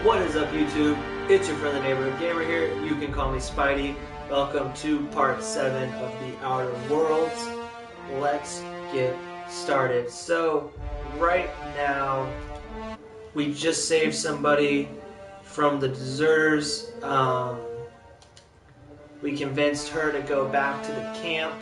What is up, YouTube? It's your friendly neighborhood gamer here. You can call me Spidey. Welcome to part 7 of the Outer Worlds. Let's get started. So, right now, we just saved somebody from the deserters. We convinced her to go back to the camp.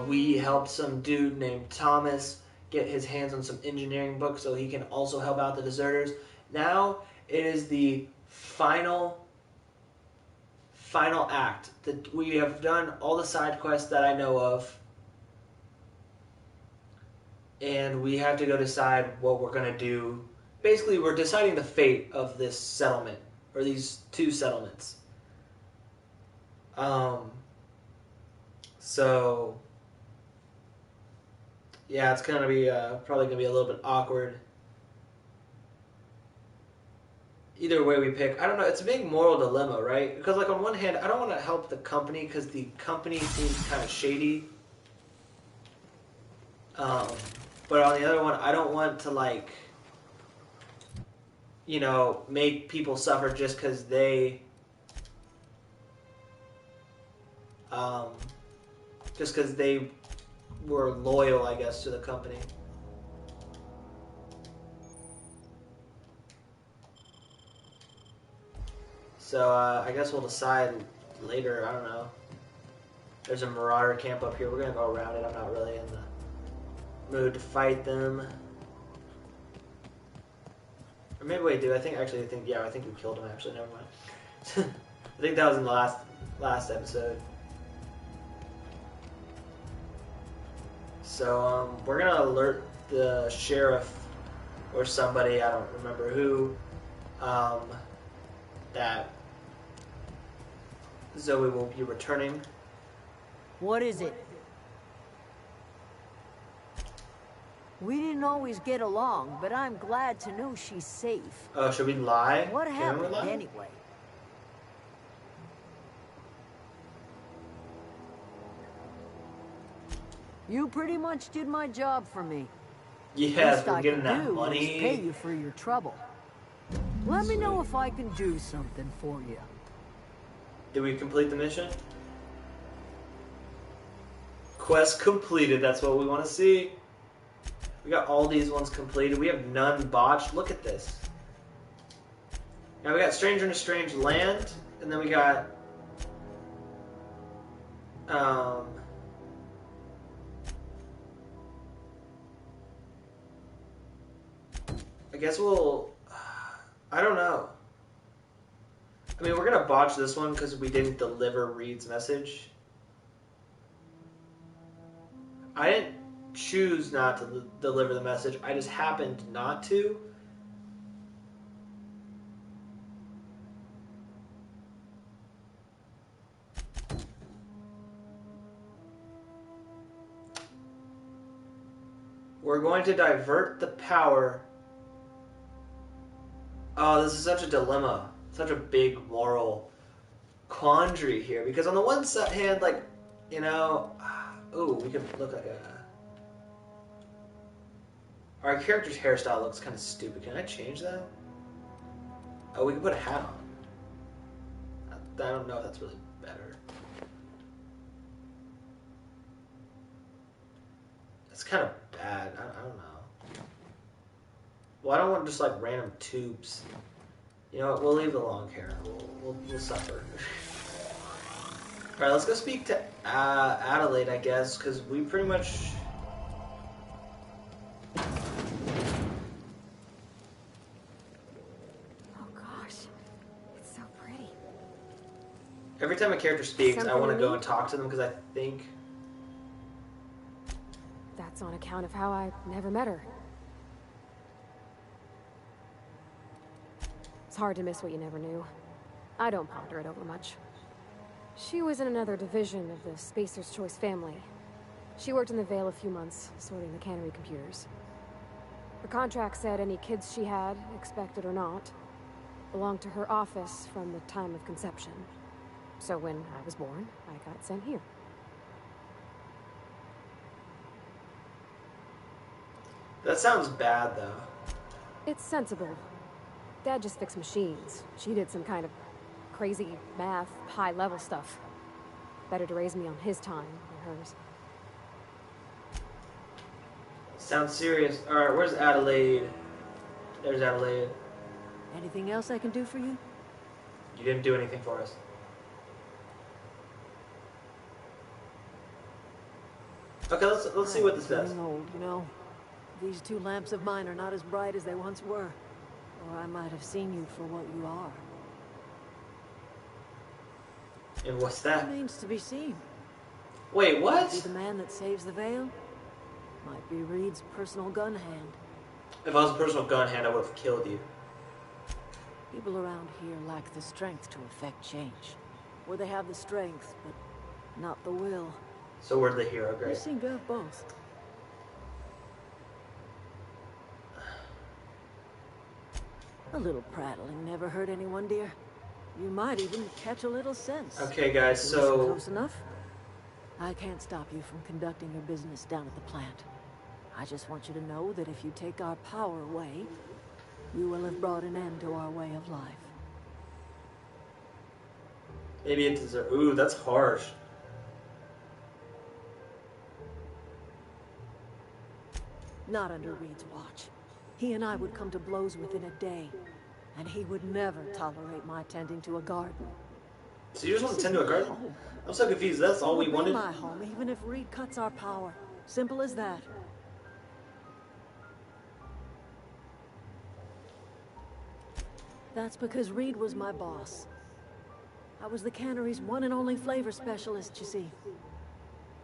We helped some dude named Thomas get his hands on some engineering books so he can also help out the deserters. Now it is the final act. That we have done all the side quests that I know of, and we have to go decide what we're going to do. Basically, we're deciding the fate of this settlement, or these two settlements. So yeah, it's gonna be probably gonna be a little bit awkward. Either way we pick, I don't know. It's a big moral dilemma, right? Because like on one hand, I don't want to help the company because the company seems kind of shady. But on the other one, I don't want to like, you know, make people suffer just because they, were loyal, I guess, to the company. So I guess we'll decide later. I don't know. There's a marauder camp up here. We're gonna go around it. I'm not really in the mood to fight them. Or maybe wait, dude. I think we killed him. Actually, never mind. I think that was in the last episode. So we're gonna alert the sheriff or somebody, I don't remember who, that Zoe will be returning. What is it? We didn't always get along, but I'm glad to know she's safe. Oh, should we lie? What happened anyway? You pretty much did my job for me. Yes, we're getting that money. Pay you for your trouble. Let me know if I can do something for you. Did we complete the mission? Quest completed. That's what we want to see. We got all these ones completed. We have none botched. Look at this. Now we got Stranger in a Strange Land, and then we got I guess we'll, I don't know. I mean, we're going to botch this one because we didn't deliver Reed's message. I didn't choose not to deliver the message. I just happened not to. We're going to divert the power. Oh, this is such a dilemma. Such a big moral quandary here. Because on the one hand, like, you know, ooh, we could look like a... Our character's hairstyle looks kind of stupid. Can I change that? Oh, we can put a hat on. I don't know if that's really better. It's kind of bad. I don't know. Well, I don't want just like random tubes. You know what? We'll leave the long hair. We'll suffer. All right, let's go speak to Adelaide, I guess, because we pretty much. Oh gosh, it's so pretty. Every time a character speaks, I want to go and talk to them because I think. That's on account of how I never met her. It's hard to miss what you never knew. I don't ponder it over much. She was in another division of the Spacer's Choice family. She worked in the Vale a few months, sorting the cannery computers. Her contract said any kids she had, expected or not, belonged to her office from the time of conception. So when I was born, I got sent here. That sounds bad, though. It's sensible. Dad just fixed machines. She did some kind of crazy math, high-level stuff. Better to raise me on his time than hers. Sounds serious. Alright, where's Adelaide? There's Adelaide. Anything else I can do for you? You didn't do anything for us. Okay, let's see what this does. Getting old, you know. These two lamps of mine are not as bright as they once were. Or I might have seen you for what you are. And what's that? Remains to be seen. Wait, what? Might be the man that saves the veil. Might be Reed's personal gun hand. If I was a personal gun hand, I would have killed you. People around here lack the strength to effect change. Or they have the strength, but not the will. So we're the hero, You great. seem to have both. A little prattling never hurt anyone, dear. You might even catch a little sense. Okay, guys, Listen so... close enough? I can't stop you from conducting your business down at the plant. I just want you to know that if you take our power away, you will have brought an end to our way of life. Maybe it deserves... Ooh, that's harsh. Not under Reed's watch. He and I would come to blows within a day, and he would never tolerate my tending to a garden. So you just want to tend to a garden? I'm so confused. That's all we It will wanted? be my home, even if Reed cuts our power. Simple as that. That's because Reed was my boss. I was the cannery's one and only flavor specialist, you see.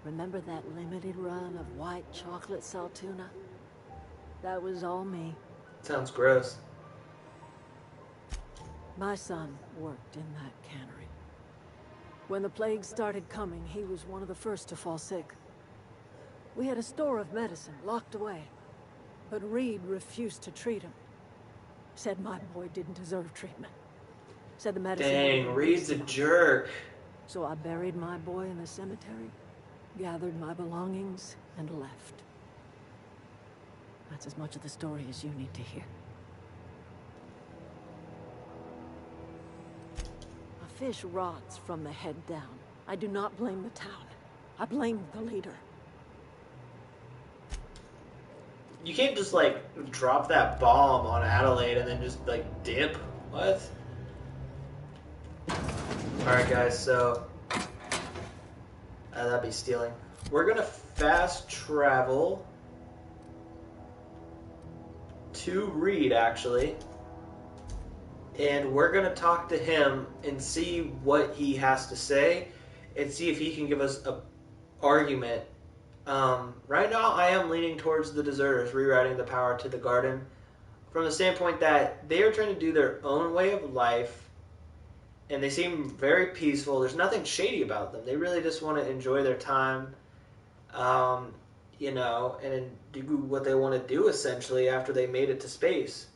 Remember that limited run of white chocolate saltuna? That was all me. Sounds gross. My son worked in that cannery. When the plague started coming, he was one of the first to fall sick. We had a store of medicine locked away, but Reed refused to treat him. Said my boy didn't deserve treatment. Said the medicine... Dang, Reed's a jerk. So I buried my boy in the cemetery, gathered my belongings, and left. That's as much of the story as you need to hear. A fish rots from the head down. I do not blame the town. I blame the leader. You can't just, like, drop that bomb on Adelaide and then just, like, dip. What? Alright, guys, so... that'd be stealing. We're gonna fast travel to Reed, actually. And we're gonna talk to him and see what he has to say and see if he can give us a argument. Right now, I am leaning towards the deserters rewriting the power to the garden from the standpoint that they are trying to do their own way of life, and they seem very peaceful. There's nothing shady about them. They really just want to enjoy their time, you know, and do what they want to do, essentially, after they made it to space,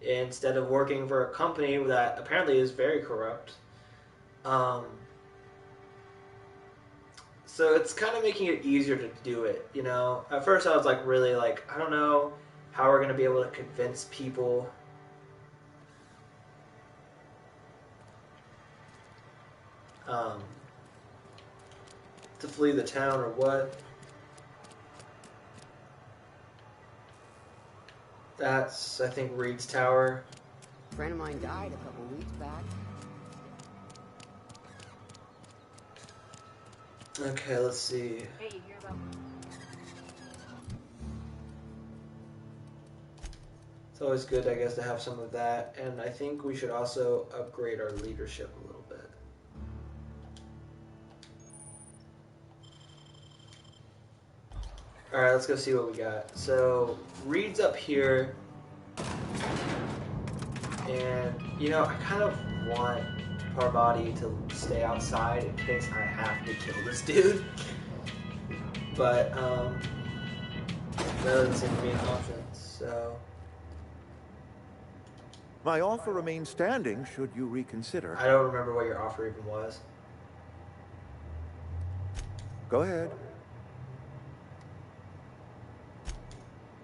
instead of working for a company that apparently is very corrupt. So it's kind of making it easier to do it, you know. At first I was like, really, like, I don't know how we're going to be able to convince people. To flee the town or what. That's, I think, Reed's tower. A friend of mine died a couple weeks back. Okay, let's see. Hey, you hear about... It's always good, I guess, to have some of that. And I think we should also upgrade our leadership a little bit. Alright, let's go see what we got. So, Reed's up here. And, you know, I kind of want Parvati to stay outside in case I have to kill this dude. But, that doesn't seem to be an option, so... My offer remains standing should you reconsider. I don't remember what your offer even was. Go ahead.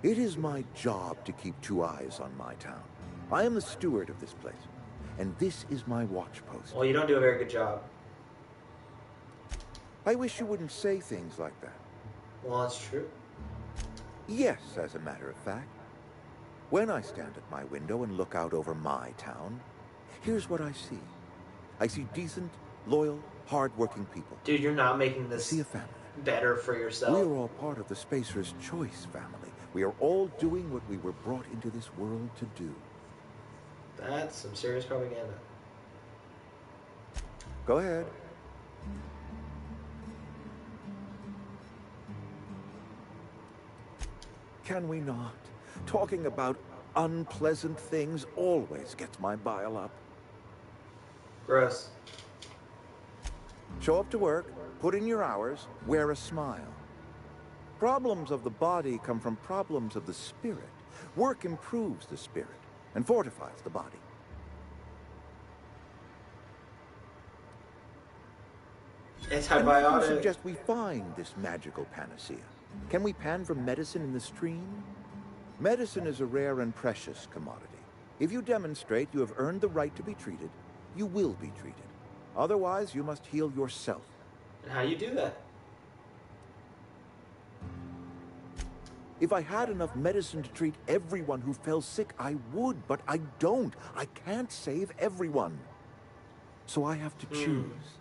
It is my job to keep two eyes on my town. I am the steward of this place, and this is my watch post. Well, you don't do a very good job. I wish you wouldn't say things like that. Well, that's true. Yes, as a matter of fact. When I stand at my window and look out over my town, here's what I see. I see decent, loyal, hard-working people. Dude, you're not making I this see a family. better for yourself. We are all part of the Spacer's Choice family. We are all doing what we were brought into this world to do. That's some serious propaganda. Go ahead. Can we not? Talking about unpleasant things always gets my bile up. Gross. Show up to work, put in your hours, wear a smile. Problems of the body come from problems of the spirit. Work improves the spirit and fortifies the body. And where do you Antibiotic. suggest we find this magical panacea? Can we pan for medicine in the stream? Medicine is a rare and precious commodity. If you demonstrate you have earned the right to be treated, you will be treated. Otherwise, you must heal yourself. And how do you do that? If I had enough medicine to treat everyone who fell sick, I would, but I don't. I can't save everyone. So I have to choose.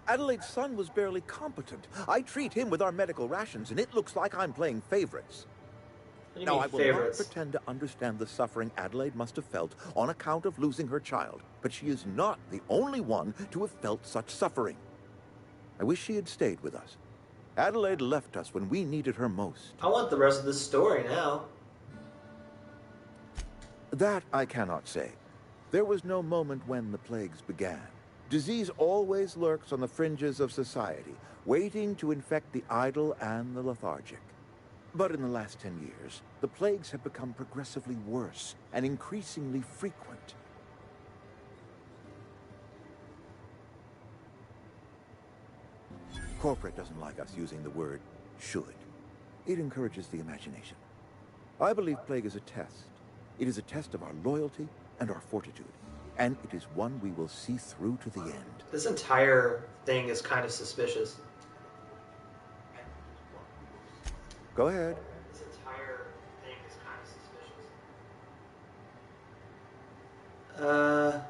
Adelaide's son was barely competent. I treat him with our medical rations, and it looks like I'm playing favorites. What do you Now, mean I will favorites? not pretend to understand the suffering Adelaide must have felt on account of losing her child, but she is not the only one to have felt such suffering. I wish she had stayed with us. Adelaide left us when we needed her most. I want the rest of the story now. That I cannot say. There was no moment when the plagues began. Disease always lurks on the fringes of society, waiting to infect the idle and the lethargic. But in the last 10 years, the plagues have become progressively worse and increasingly frequent. Corporate doesn't like us using the word should. It encourages the imagination. I believe plague is a test. It is a test of our loyalty and our fortitude. And it is one we will see through to the end. This entire thing is kind of suspicious. Go ahead. This entire thing is kind of suspicious.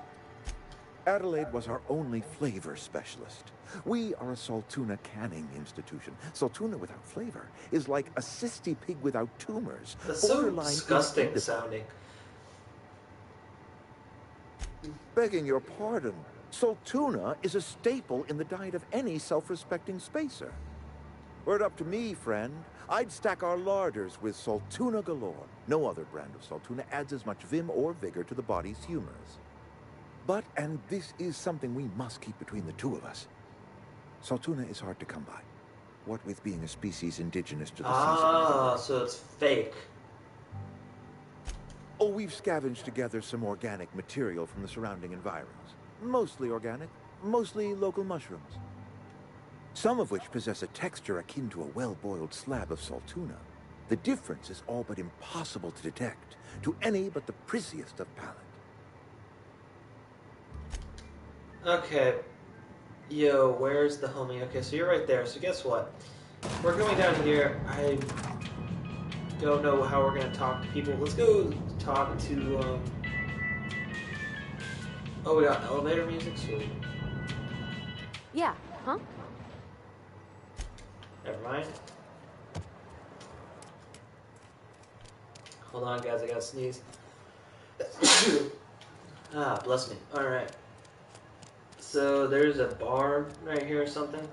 Adelaide was our only flavor specialist. We are a Saltuna canning institution. Saltuna without flavor is like a cysty pig without tumors. That's so Borderline disgusting inedible. sounding. Begging your pardon, Saltuna is a staple in the diet of any self-respecting spacer. Were it up to me, friend, I'd stack our larders with Saltuna galore. No other brand of Saltuna adds as much vim or vigor to the body's humors. But, and this is something we must keep between the two of us, Saltuna is hard to come by. What with being a species indigenous to the Ah, season. so it's fake. Oh, we've scavenged together some organic material from the surrounding environs. Mostly organic, mostly local mushrooms. Some of which possess a texture akin to a well-boiled slab of Saltuna. The difference is all but impossible to detect to any but the prissiest of palate. Okay. Yo, where's the homie? Okay, so you're right there. So guess what? We're going down here. I don't know how we're going to talk to people. Let's go talk to, Oh, we got elevator music? Sweet. Yeah, huh? Never mind. Hold on, guys. I gotta sneeze. Ah, bless me. Alright. So, there's a bar right here or something.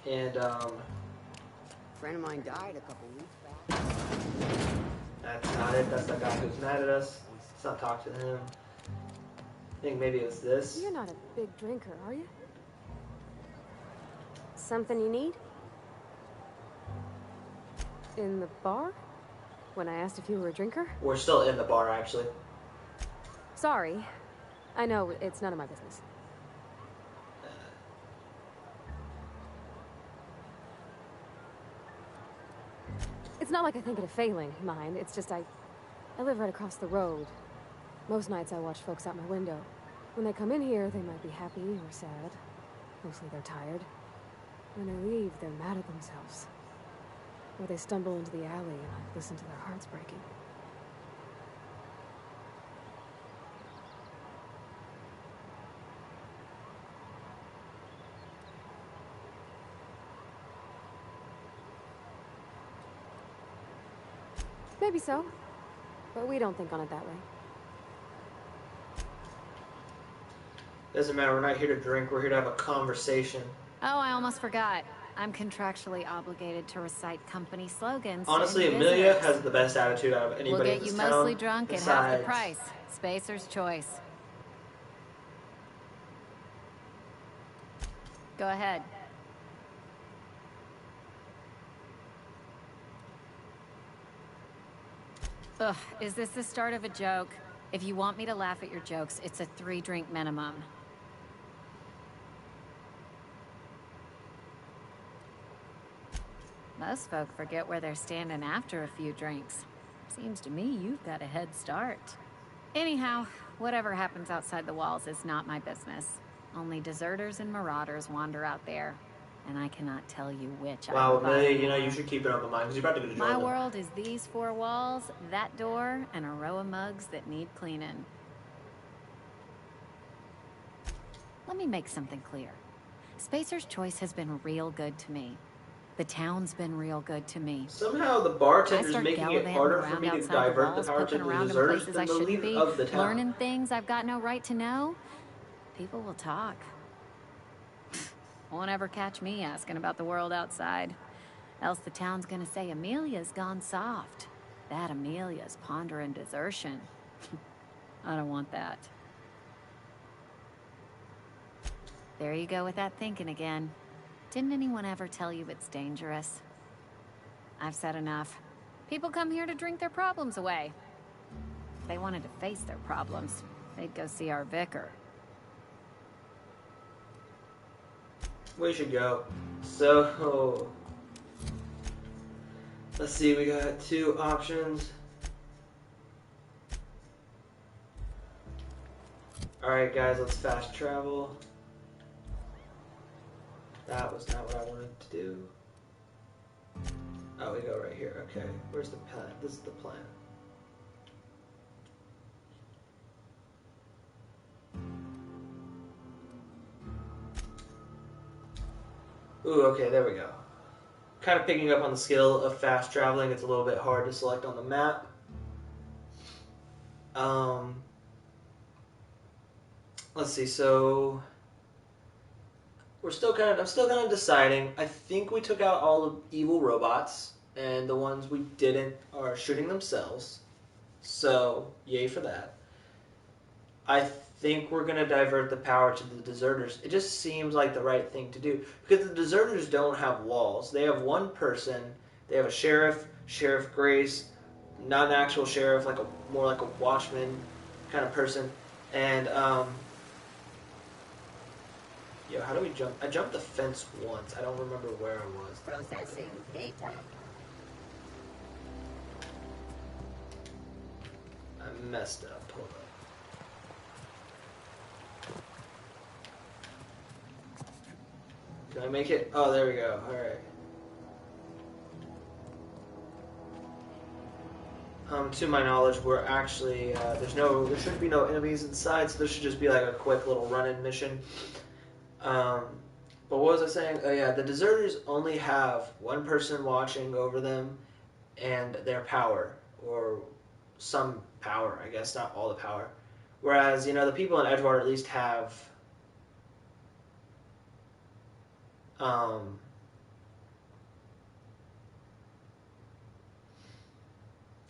And, A friend of mine died a couple weeks back. that's not it. That's the guy who's mad at us. Let's not talk to him. I think maybe it's this. You're not a big drinker, are you? Something you need? In the bar? When I asked if you were a drinker? We're still in the bar, actually. Sorry. I know, it's none of my business. It's not like I think it a failing, mind. It's just I live right across the road. Most nights I watch folks out my window. When they come in here, they might be happy or sad. Mostly they're tired. When they leave, they're mad at themselves. Or they stumble into the alley and I listen to their hearts breaking. Maybe so, but we don't think on it that way. Doesn't matter, we're not here to drink, we're here to have a conversation. Oh, I almost forgot. I'm contractually obligated to recite company slogans. Honestly, Amelia has the best attitude out of anybody in this town. We'll get you mostly drunk at half the price. Spacer's choice. Go ahead. Ugh, is this the start of a joke? If you want me to laugh at your jokes, it's a 3-drink minimum. Most folk forget where they're standing after a few drinks. Seems to me you've got a head start. Anyhow, whatever happens outside the walls is not my business. Only deserters and marauders wander out there, and I cannot tell you which. Wow, Amelia, you know, you should keep it open mind, because you're about to go to Jordan. My world is these 4 walls, that door, and a row of mugs that need cleaning. Let me make something clear. Spacer's Choice has been real good to me. The town's been real good to me. Somehow the bartender's making it harder for me to divert the power to the deserters than the lead of the town. Learning things I've got no right to know. People will talk. Won't ever catch me asking about the world outside. Else the town's gonna say Amelia's gone soft. That Amelia's pondering desertion. I don't want that. There you go with that thinking again. Didn't anyone ever tell you it's dangerous? I've said enough. People come here to drink their problems away. If they wanted to face their problems, they'd go see our vicar. We should go. So, let's see, we got 2 options. Alright guys, let's fast travel. That was not what I wanted to do. Oh, we go right here. Okay, where's the plan? This is the plan. Ooh, okay, there we go. Kind of picking up on the skill of fast traveling. It's a little bit hard to select on the map. Let's see, so I'm still kind of deciding. I think we took out all the evil robots, and the ones we didn't are shooting themselves. So, yay for that. I think we're going to divert the power to the deserters. It just seems like the right thing to do, because the deserters don't have walls. They have one person. They have a sheriff, Sheriff Grace, not an actual sheriff, like more like a watchman kind of person, and yo, how do we jump? I jumped the fence once. I don't remember where I was. Processing data. I messed up. Hold up. Can I make it? Oh, there we go. Alright. To my knowledge, we're actually, there should be no enemies inside, so this should just be like a quick little run-in mission. But what was I saying? Oh yeah, the deserters only have one person watching over them and their power, or some power, I guess, not all the power. Whereas, you know, the people in Edgewater at least have,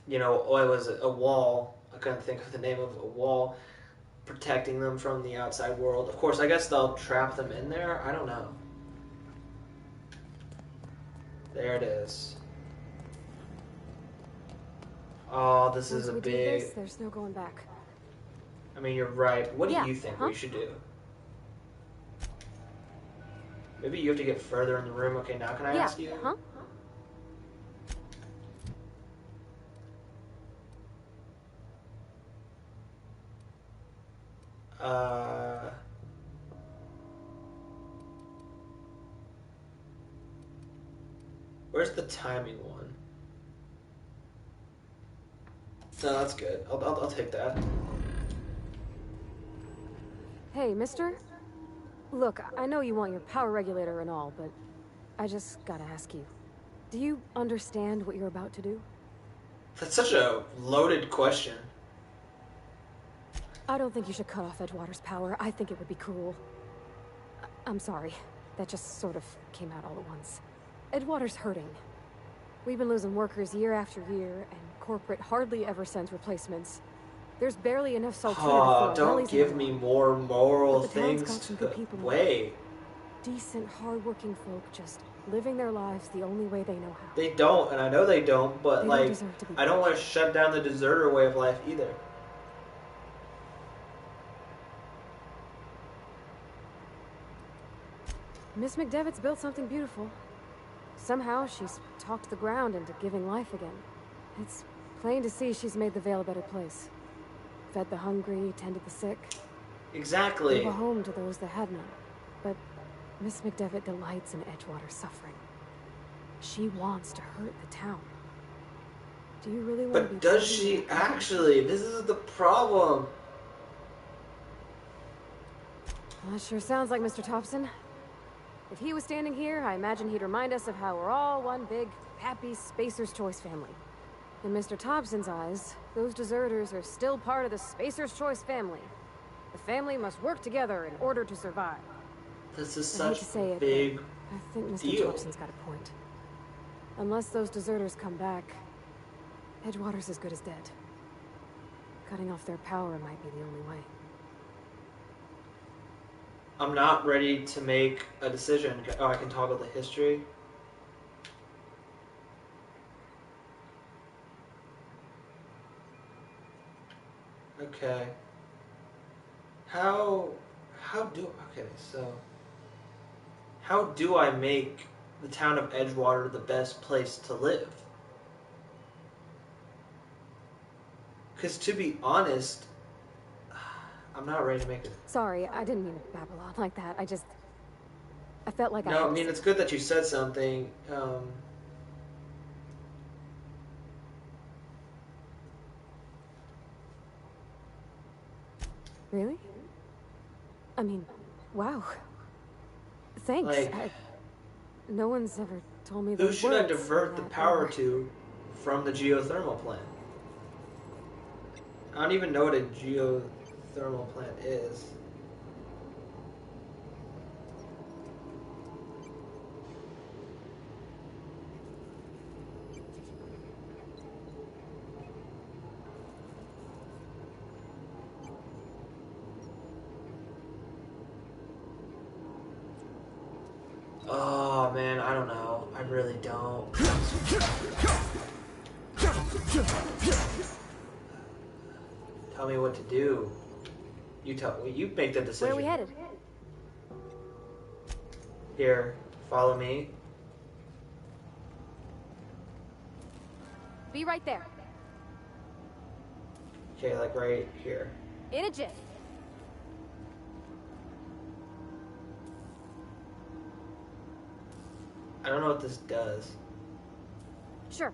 you know, what was it? A wall. I couldn't think of the name of a wall protecting them from the outside world. Of course, I guess they'll trap them in there. I don't know. There it is. Oh, this is a big... There's no going back. I mean, you're right. What do you think we should do? Maybe you have to get further in the room. Okay, now can I ask you? Where's the timing one? No, that's good. I'll take that. Hey, mister? Look, I know you want your power regulator and all, but I just gotta ask you. Do you understand what you're about to do? That's such a loaded question. I don't think you should cut off Edgewater's power. I think it would be cruel. I'm sorry. That just sort of came out all at once. Edgewater's hurting. We've been losing workers year after year, and corporate hardly ever sends replacements. There's barely enough Saltuna to fill our Don't bellies give anymore. me more moral But the town's things got some to good people in weigh. Decent, hardworking folk just living their lives the only way they know how. They don't, and I know they don't, but They don't like, deserve to be I don't want to shut down the deserter way of life either. Miss McDevitt's built something beautiful. Somehow she's talked the ground into giving life again. It's plain to see she's made the Vale a better place. Fed the hungry, tended the sick. Exactly. Gave a home to those that had none. But Miss McDevitt delights in Edgewater's suffering. She wants to hurt the town. Do you really want to be... But does she actually? This is the problem. Well, that sure sounds like Mr. Thompson. If he was standing here, I imagine he'd remind us of how we're all one big, happy Spacer's Choice family. In Mr. Thompson's eyes, those deserters are still part of the Spacer's Choice family. The family must work together in order to survive. This is I hate such to say a it, big but I think Mr. deal. Thompson's got a point. Unless those deserters come back, Edgewater's as good as dead. Cutting off their power might be the only way. I'm not ready to make a decision. Oh, I can toggle the history. Okay. How do I make the town of Edgewater the best place to live? Because to be honest, I'm not ready to make it. Sorry, I didn't mean to babble on like that. I felt like No, I mean, it's good that you said something. Really? I mean, wow. Thanks. Like, no one's ever told me who those should I words divert in the that power manner. to from the geothermal plant? I don't even know what a geothermal plant is. Oh man, I don't know. I really don't. Tell me what to do. You make the decision. Where are we headed? Here, follow me. Be right there. Okay, like right here. In a jiff. I don't know what this does. Sure.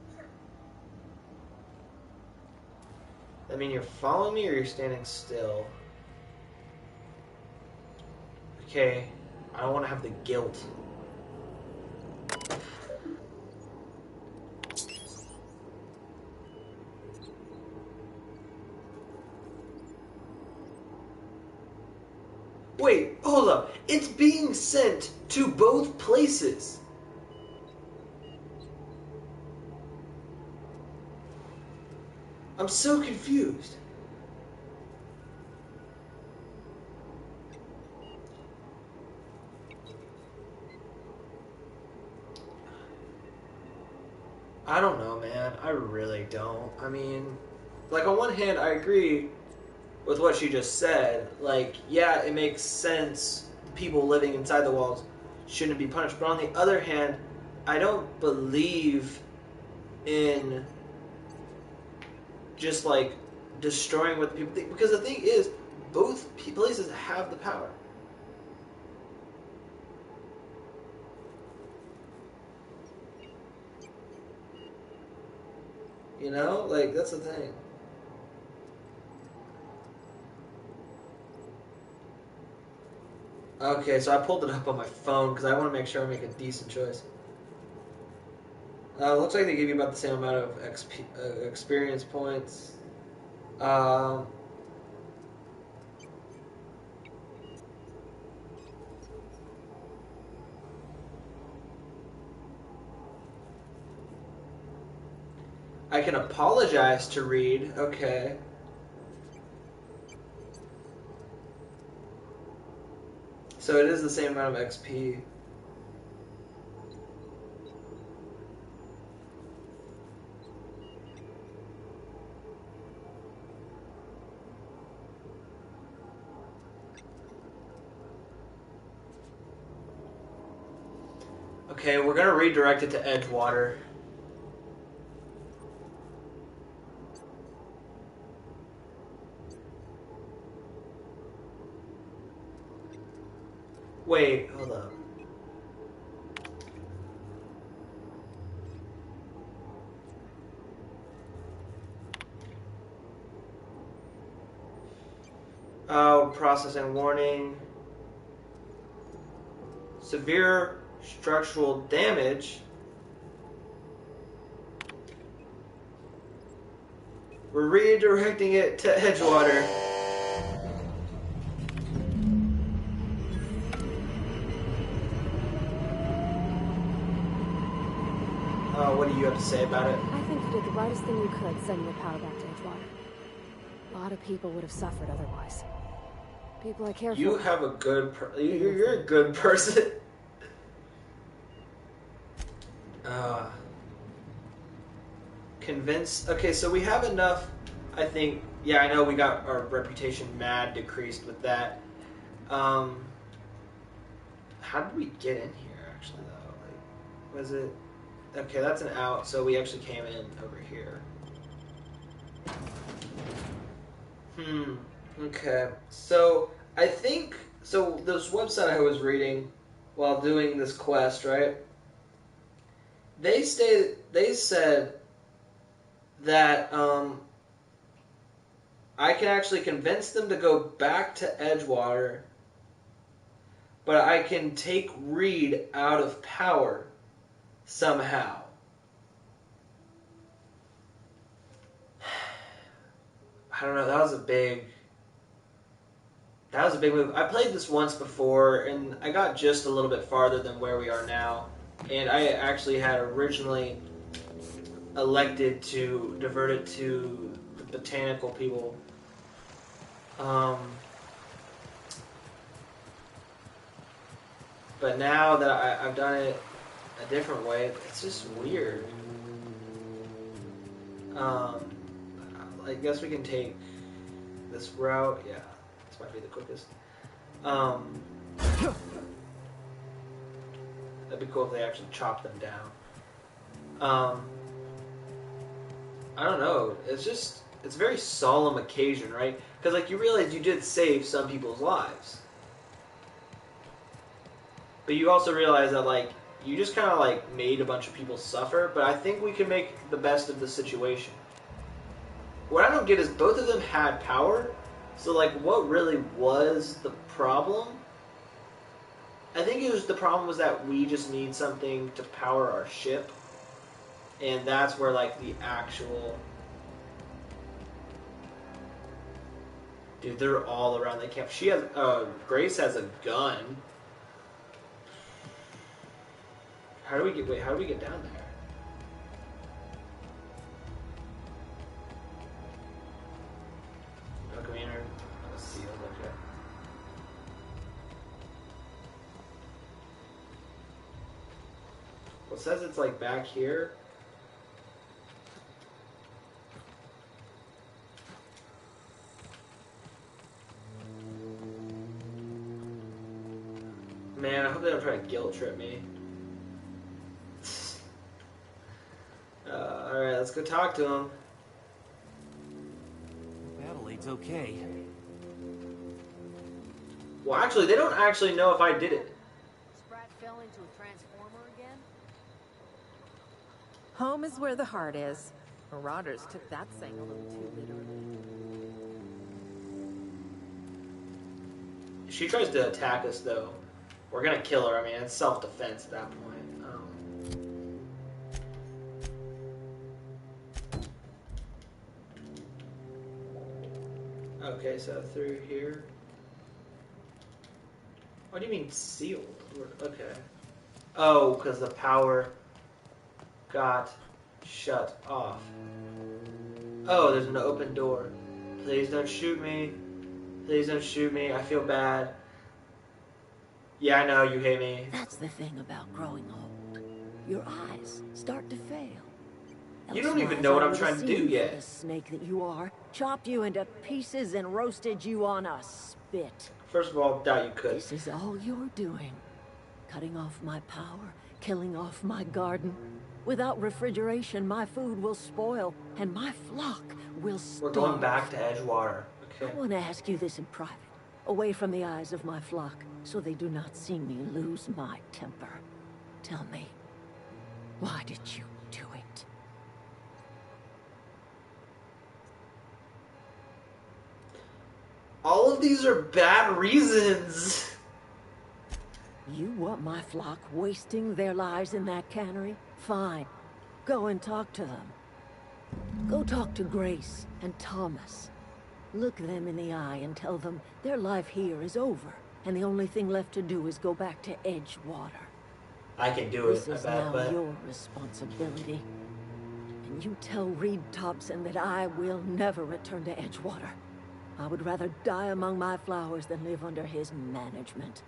I mean, you're following me or you're standing still? Okay, I don't want to have the guilt. Wait, hold up. It's being sent to both places. I'm so confused. I don't know, man. I really don't. I mean, like, on one hand, I agree with what she just said. Like, yeah, it makes sense. People living inside the walls shouldn't be punished. But on the other hand, I don't believe in just, like, destroying what people think. Because the thing is, both places have the power. You know, like, that's the thing. Okay, so I pulled it up on my phone because I want to make sure I make a decent choice. Looks like they give you about the same amount of experience points. I can apologize to Reed. Okay. So it is the same amount of XP. Okay, we're gonna redirect it to Edgewater. Wait, hold up. Oh, processing warning. Severe structural damage. We're redirecting it to Edgewater. What do you have to say about it? I think you did the rightest thing you could sending the power back to Edgewater. A lot of people would have suffered otherwise. People I care for. You have a good... You're a good person. Convince... Okay, so we have enough, I think... Yeah, I know we got our reputation mad decreased with that. How did we get in here, actually, though? Like, was it... Okay, that's an out, so we actually came in over here. Okay. So, I think... So, this website I was reading while doing this quest, right? They said that, I can actually convince them to go back to Edgewater, but I can take Reed out of power somehow. I don't know, that was a big move. I played this once before, and I got just a little bit farther than where we are now. And I actually had originally elected to divert it to the botanical people. But now that I've done it a different way, it's just weird. I guess we can take this route. Yeah, this might be the quickest. That'd be cool if they actually chopped them down. I don't know. It's a very solemn occasion, right? Because, like, you realize you did save some people's lives. But you also realize that, like, you just kind of, like, made a bunch of people suffer. But I think we can make the best of the situation. What I don't get is both of them had power. So, like, what really was the problem? I think the problem was that we just need something to power our ship. And that's where, like, the actual... Dude, they're all around the camp. She has... Grace has a gun. How do we get... Wait, how do we get down there? No commander. No sealed, okay. Well, it says it's, like, back here. Man, I hope they don't try to guilt trip me. Alright, let's go talk to him. Battleade's okay. Well, actually, they don't actually know if I did it. Sprat fell into a transformer again? Home is where the heart is. Marauders took that saying a little too literally. If she tries to attack us, though, we're gonna kill her. I mean, it's self-defense at that point. Okay, so through here. What do you mean sealed? Okay. Oh, because the power got shut off. Oh, there's an open door. Please don't shoot me. Please don't shoot me. I feel bad. Yeah, I know you hate me. That's the thing about growing old. Your eyes start to fail. You don't even know what I'm trying to do yet. The snake that you are chopped you into pieces and roasted you on a spit. First of all, doubt you could. This is all you're doing. Cutting off my power, killing off my garden. Without refrigeration, my food will spoil, and my flock will starve. We're going back to Edgewater. Okay. I want to ask you this in private, away from the eyes of my flock, so they do not see me lose my temper. Tell me, why did you do it? All of these are bad reasons. You want my flock wasting their lives in that cannery? Fine. Go and talk to them. Go talk to Grace and Thomas. Look them in the eye and tell them their life here is over, and the only thing left to do is go back to Edgewater. I can do This it, I is bet, now but your responsibility. And you tell Reed Thompson that I will never return to Edgewater. I would rather die among my flowers than live under his management.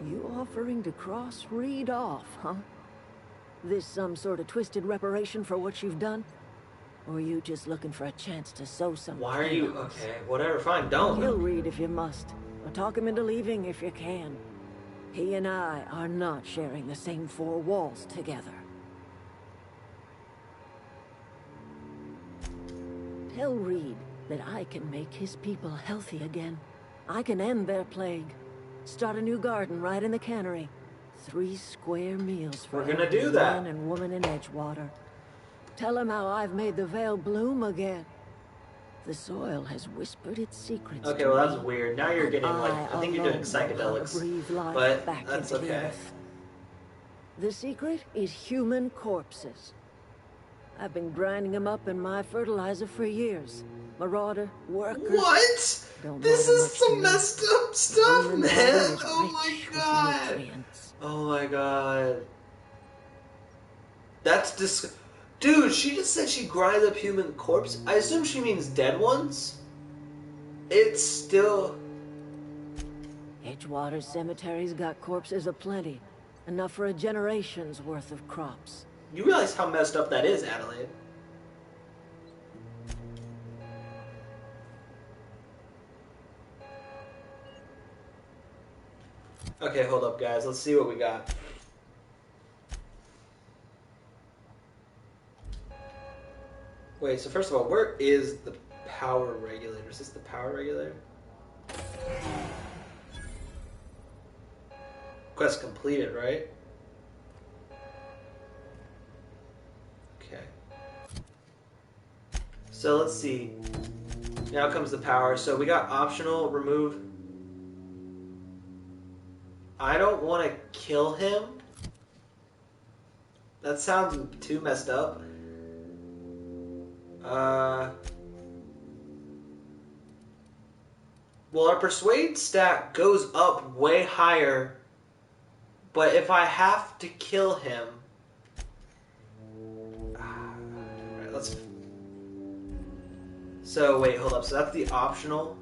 You offering to cross Reed off, huh? This some sort of twisted reparation for what you've done? Or are you just looking for a chance to sow some why are you... chaos? Okay, whatever, fine, don't. Kill Reed if you must, or talk him into leaving if you can. He and I are not sharing the same four walls together. Tell Reed that I can make his people healthy again. I can end their plague. Start a new garden right in the cannery. 3 square meals for We're gonna every do that. man and woman in Edgewater. Tell him how I've made the Vale bloom again. The soil has whispered its secrets. Okay, to well, me. that's weird. Now you're getting, like, I think you're doing alone know how to psychedelics. breathe life But back that's into the okay. earth. The secret is human corpses. I've been grinding them up in my fertilizer for years. Marauder, workers... What? Don't This matter is much some to me. messed up stuff, Human man. body is Oh my rich with god. nutrients. Oh my god. That's Dude, she just said she grinds up human corpse. I assume she means dead ones? It's still... Edgewater's cemetery's got corpses aplenty. Enough for a generation's worth of crops. You realize how messed up that is, Adelaide? Okay, hold up, guys. Let's see what we got. Wait, so first of all, where is the power regulator? Is this the power regulator? Quest completed, right? Okay. So let's see. Now comes the power. So we got optional, remove. I don't want to kill him. That sounds too messed up. Well, our persuade stat goes up way higher, but if I have to kill him, right, let's. So wait, hold up. So that's the optional.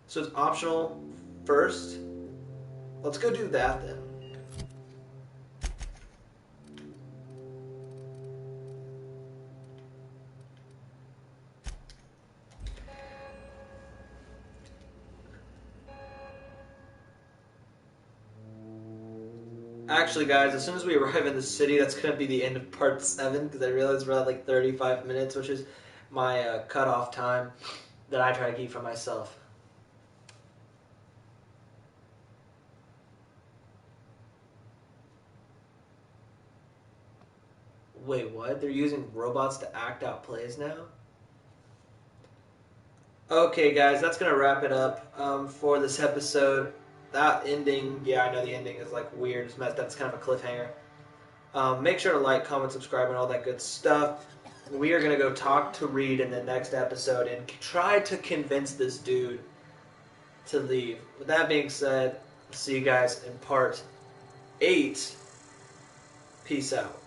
So it's optional first. Let's go do that then. Actually, guys, as soon as we arrive in the city, that's going to be the end of part 7, because I realize we're at like 35 minutes, which is my cutoff time that I try to keep for myself. Wait, what? They're using robots to act out plays now? Okay, guys, that's going to wrap it up for this episode. That ending, yeah, I know the ending is like weird. It's messed up. It's kind of a cliffhanger. Make sure to like, comment, subscribe, and all that good stuff. We are going to go talk to Reed in the next episode and try to convince this dude to leave. With that being said, see you guys in part 8. Peace out.